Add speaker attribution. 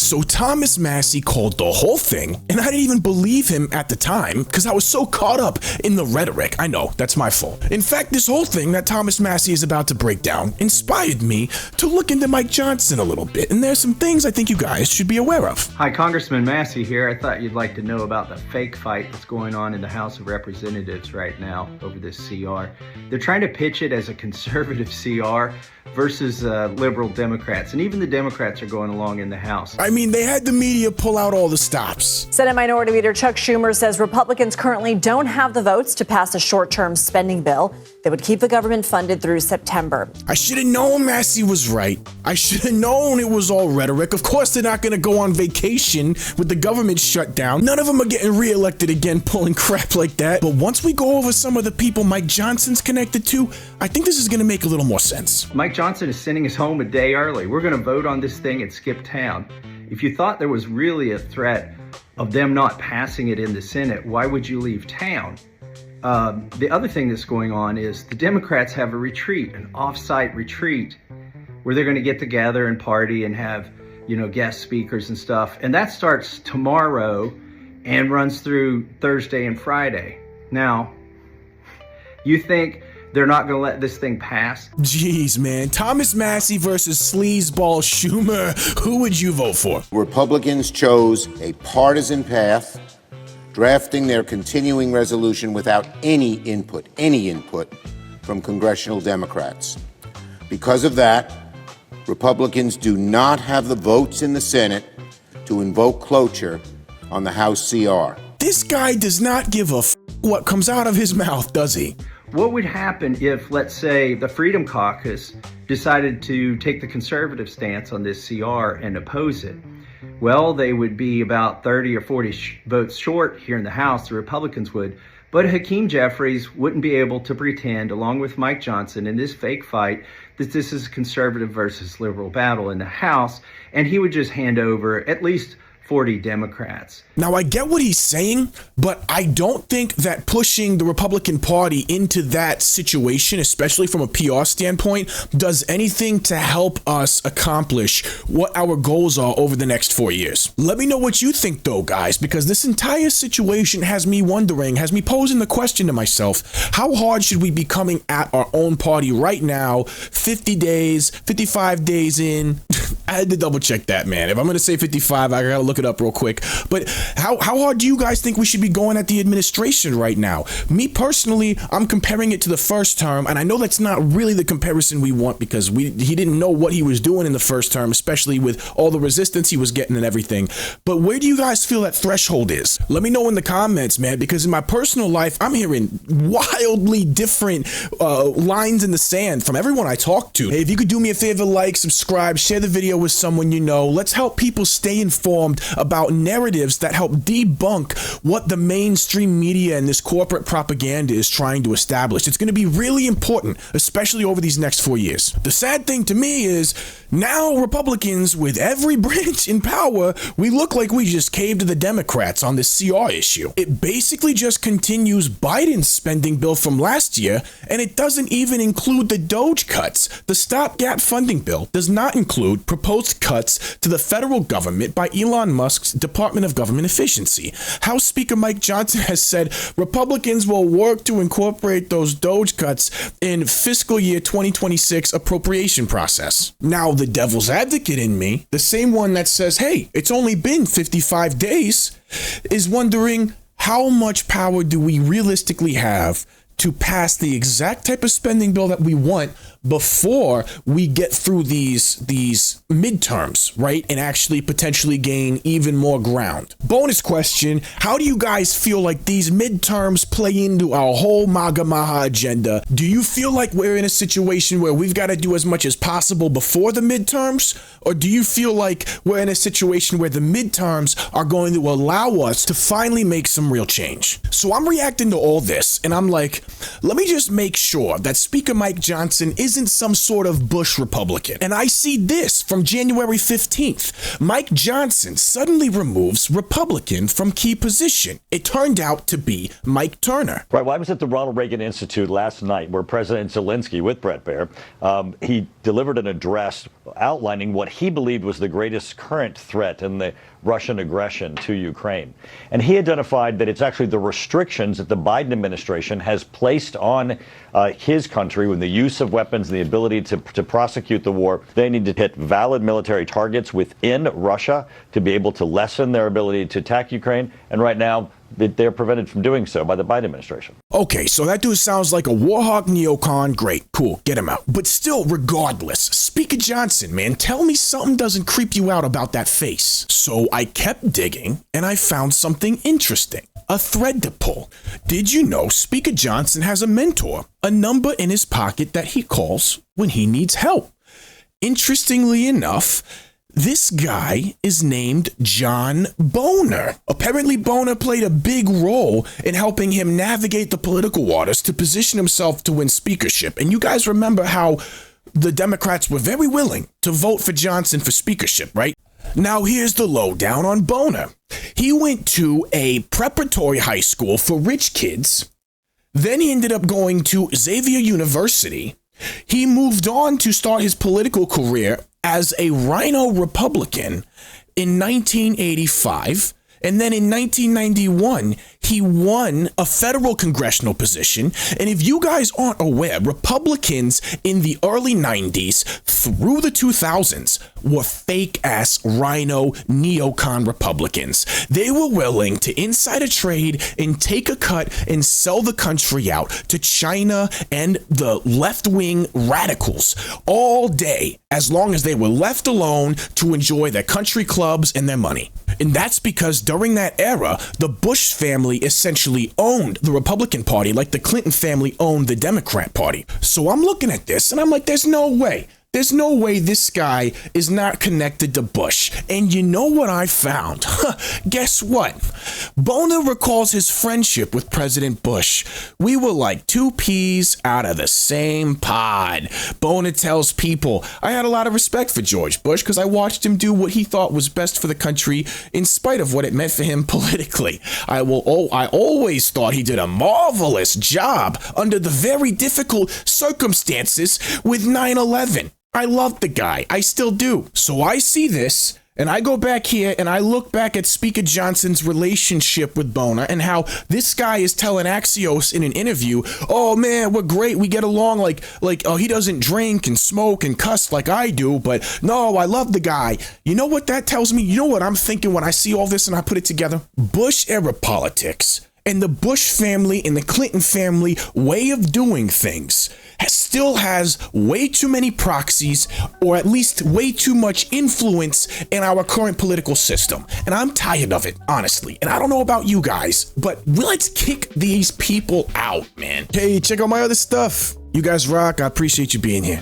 Speaker 1: So Thomas Massie called the whole thing, and I didn't even believe him at the time because I was so caught up in the rhetoric. I know, that's my fault. In fact, this whole thing that Thomas Massie is about to break down inspired me to look into Mike Johnson a little bit, and there's some things I think you guys should be aware of.
Speaker 2: Hi, Congressman Massie here. I thought you'd like to know about the fake fight that's going on in the House of Representatives right now over this CR. They're trying to pitch it as a conservative CR versus liberal Democrats, and even the Democrats are going along in the House.
Speaker 1: I mean, they had the media pull out all the stops.
Speaker 3: Senate Minority Leader Chuck Schumer says Republicans currently don't have the votes to pass a short-term spending bill that would keep the government funded through September.
Speaker 1: I should have known Massie was right. I should have known it was all rhetoric. Of course, they're not going to go on vacation with the government shut down. None of them are getting reelected again pulling crap like that. But once we go over some of the people Mike Johnson's connected to, I think this is going to make a little more sense.
Speaker 2: Mike Johnson is sending us home a day early. We're going to vote on this thing and skip town. If you thought there was really a threat of them not passing it in the Senate, why would you leave town? The other thing that's going on is the Democrats have a retreat, an off-site retreat, where they're going to get together and party and have, guest speakers and stuff. And that starts tomorrow and runs through Thursday and Friday. Now, you think they're not going to let this thing pass?
Speaker 1: Jeez, man. Thomas Massie versus sleazeball Schumer. Who would you vote for?
Speaker 4: Republicans chose a partisan path, drafting their continuing resolution without any input from congressional Democrats. Because of that, Republicans do not have the votes in the Senate to invoke cloture on the House CR.
Speaker 1: This guy does not give a what comes out of his mouth, does he?
Speaker 2: What would happen if, let's say, the Freedom Caucus decided to take the conservative stance on this CR and oppose it? Well, they would be about 30 or 40 votes short here in the House, the Republicans would. But Hakeem Jeffries wouldn't be able to pretend, along with Mike Johnson, in this fake fight, that this is a conservative versus liberal battle in the House, and he would just hand over at least 40 Democrats.
Speaker 1: Now, I get what he's saying, but I don't think that pushing the Republican Party into that situation, especially from a PR standpoint, does anything to help us accomplish what our goals are over the next 4 years. Let me know what you think, though, guys, because this entire situation has me posing the question to myself, how hard should we be coming at our own party right now, 50 days, 55 days in? I had to double check that, man. If I'm going to say 55, I gotta look it up real quick. But how hard do you guys think we should be going at the administration right now? Me personally, I'm comparing it to the first term, and I know that's not really the comparison we want because he didn't know what he was doing in the first term, especially with all the resistance he was getting and everything. But where do you guys feel that threshold is? Let me know in the comments, man, because in my personal life, I'm hearing wildly different lines in the sand from everyone I talk to. Hey, if you could do me a favor, like, subscribe, share the video with someone you know. Let's help people stay informed about narratives that help debunk what the mainstream media and this corporate propaganda is trying to establish. It's going to be really important, especially over these next 4 years. The sad thing to me is now Republicans, with every branch in power, we look like we just caved to the Democrats on this CR issue. It basically just continues Biden's spending bill from last year, and it doesn't even include the DOGE cuts. The stopgap funding bill does not include proposed cuts to the federal government by Elon Musk's Department of Government Efficiency. House Speaker Mike Johnson has said Republicans will work to incorporate those DOGE cuts in fiscal year 2026 appropriation process. Now, the devil's advocate in me, the same one that says, hey, it's only been 55 days, is wondering how much power do we realistically have to pass the exact type of spending bill that we want before we get through these midterms, right? And actually potentially gain even more ground. Bonus question, how do you guys feel like these midterms play into our whole MAGA Maha agenda? Do you feel like we're in a situation where we've got to do as much as possible before the midterms? Or do you feel like we're in a situation where the midterms are going to allow us to finally make some real change? So I'm reacting to all this and I'm like, Let me just make sure that Speaker Mike Johnson isn't some sort of Bush Republican. And I see this from January 15th. Mike Johnson suddenly removes Republican from key position. It turned out to be Mike Turner.
Speaker 5: Right. Well, I was at the Ronald Reagan Institute last night where President Zelensky, with Bret Baier, he delivered an address outlining what he believed was the greatest current threat in the Russian aggression to Ukraine. And he identified that it's actually the restrictions that the Biden administration has placed on his country with the use of weapons and the ability to prosecute the war. They need to hit valid military targets within Russia to be able to lessen their ability to attack Ukraine. And right now, they're prevented from doing so by the Biden administration.
Speaker 1: Okay, so that dude sounds like a warhawk neocon. Great, cool, get him out. But still, regardless, Speaker Johnson, man, tell me something doesn't creep you out about that face. So I kept digging, and I found something interesting. A thread to pull. Did you know Speaker Johnson has a mentor, a number in his pocket that he calls when he needs help? Interestingly enough, this guy is named John Boehner. Apparently, Boehner played a big role in helping him navigate the political waters to position himself to win speakership. And you guys remember how the Democrats were very willing to vote for Johnson for speakership, right? Now, here's the lowdown on Boehner. He went to a preparatory high school for rich kids. Then he ended up going to Xavier University. He moved on to start his political career as a Rhino Republican in 1985. And then in 1991, he won a federal congressional position. And if you guys aren't aware, Republicans in the early 90s through the 2000s were fake-ass Rhino neocon Republicans. They were willing to insider trade and take a cut and sell the country out to China and the left-wing radicals all day, as long as they were left alone to enjoy their country clubs and their money. And that's because during that era, the Bush family essentially owned the Republican Party like the Clinton family owned the Democrat Party. So I'm looking at this and I'm like, there's no way. There's no way this guy is not connected to Bush. And you know what I found? Guess what? Boehner recalls his friendship with President Bush. We were like two peas out of the same pod. Boehner tells people, I had a lot of respect for George Bush because I watched him do what he thought was best for the country in spite of what it meant for him politically. I always thought he did a marvelous job under the very difficult circumstances with 9/11. I loved the guy. I still do. So I see this, and I go back here, and I look back at Speaker Johnson's relationship with Boehner and how this guy is telling Axios in an interview, oh, man, we're great. We get along like he doesn't drink and smoke and cuss like I do, but no, I love the guy. You know what that tells me? You know what I'm thinking when I see all this and I put it together? Bush-era politics and the Bush family and the Clinton family way of doing things still has way too many proxies, or at least way too much influence in our current political system. And I'm tired of it, honestly. And I don't know about you guys, but let's kick these people out, man. Hey, check out my other stuff. You guys rock. I appreciate you being here.